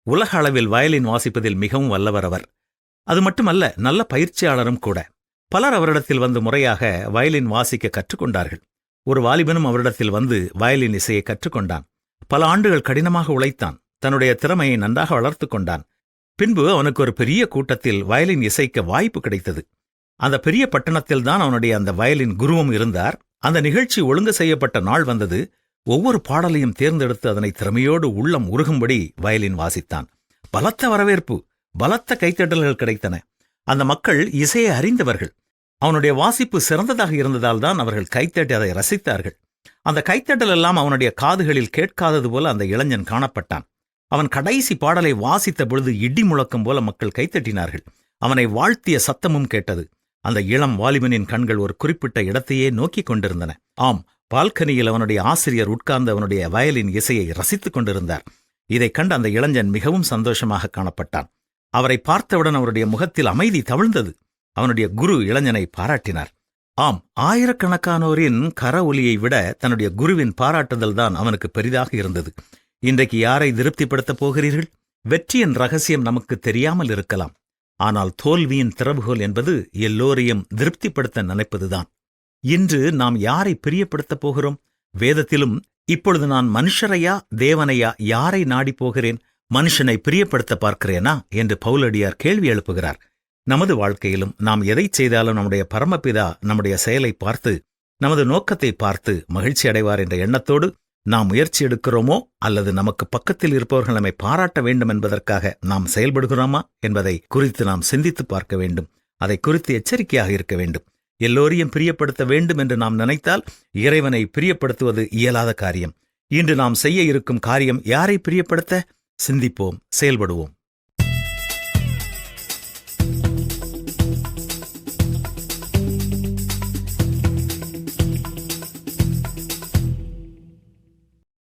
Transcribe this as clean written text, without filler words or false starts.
உலக அளவில் வயலின் வாசிப்பதில் மிகவும் வல்லவர் அவர். அது மட்டுமல்ல, நல்ல பயிற்சியாளரும் கூட. பலர் அவரிடத்தில் வந்து முறையாக வயலின் வாசிக்க கற்றுக்கொண்டார்கள். ஒரு வாலிபனும் அவரிடத்தில் வந்து வயலின் இசையை கற்றுக்கொண்டான். பல ஆண்டுகள் கடினமாக உழைத்தான். தன்னுடைய திறமையை நன்றாக வளர்த்து கொண்டான். பின்பு அவனுக்கு ஒரு பெரிய கூட்டத்தில் வயலின் இசைக்க வாய்ப்பு கிடைத்தது. அந்த பெரிய பட்டணத்தில்தான் அவனுடைய அந்த வயலின் குருவும் இருந்தார். அந்த நிகழ்ச்சி ஒழுங்கு செய்யப்பட்ட நாள் வந்தது. ஒவ்வொரு பாடலையும் தேர்ந்தெடுத்து அதனை திறமையோடு உள்ளம் உருகும்படி வயலின் வாசித்தான். பலத்த வரவேற்பு, பலத்த கைத்தட்டல்கள் கிடைத்தன. அந்த மக்கள் இசையை அறிந்தவர்கள். அவனுடைய வாசிப்பு சிறந்ததாக இருந்ததால் தான் அவர்கள் கைத்தட்டி அதை ரசித்தார்கள். அந்த கைத்தட்டல் எல்லாம் அவனுடைய காதுகளில் கேட்காதது போல அந்த இளைஞன் காணப்பட்டான். அவன் கடைசி பாடலை வாசித்த பொழுது இடி முழக்கம் போல மக்கள் கைத்தட்டினார்கள். அவனை வாழ்த்திய சத்தமும் கேட்டது. அந்த இளம் வாலிபனின் கண்கள் ஒரு குறிப்பிட்ட இடத்தையே நோக்கிக் கொண்டிருந்தன. ஆம், பால்கனியில் அவனுடைய ஆசிரியர் உட்கார்ந்து அவனுடைய வயலின் இசையை ரசித்துக் கொண்டிருந்தார். இதைக் கண்டு அந்த இளைஞன் மிகவும் சந்தோஷமாக காணப்பட்டான். அவரை பார்த்தவுடன் அவருடைய முகத்தில் அமைதி தவிழ்ந்தது. அவனுடைய குரு இளைஞனை பாராட்டினார். ஆம், ஆயிரக்கணக்கானோரின் கர ஒலியை விட தன்னுடைய குருவின் பாராட்டுதல் தான் அவனுக்கு பெரிதாக இருந்தது. இன்றைக்கு யாரை திருப்திப்படுத்தப் போகிறீர்கள்? வெற்றியின் ரகசியம் நமக்கு தெரியாமல் இருக்கலாம். ஆனால் தோல்வியின் திறவுகோல் என்பது எல்லோரையும் திருப்திப்படுத்த நினைப்பதுதான். இன்று நாம் யாரை பிரியப்படுத்தப் போகிறோம்? வேதத்திலும் இப்பொழுது நான் மனுஷரையா தேவனையா யாரை நாடி போகிறேன்? மனுஷனை பிரியப்படுத்த பார்க்கிறேனா என்று பவுலடியார் கேள்வி எழுப்புகிறார். நமது வாழ்க்கையிலும் நாம் எதை செய்தாலும் நம்முடைய பரமபிதா நம்முடைய செயலை பார்த்து, நமது நோக்கத்தை பார்த்து மகிழ்ச்சி அடைவார் என்ற எண்ணத்தோடு நாம் முயற்சி எடுக்கிறோமோ, அல்லது நமக்கு பக்கத்தில் இருப்பவர்கள் நம்மை பாராட்ட வேண்டும் என்பதற்காக நாம் செயல்படுகிறோமா என்பதை குறித்து நாம் சிந்தித்து பார்க்க வேண்டும். அதை குறித்து எச்சரிக்கையாக இருக்க வேண்டும். எல்லோரையும் பிரியப்படுத்த வேண்டும் என்று நாம் நினைத்தால் இறைவனை பிரியப்படுத்துவது இயலாத காரியம். இன்று நாம் செய்ய இருக்கும் காரியம் யாரை பிரியப்படுத்த? சிந்திப்போம், செயல்படுவோம்.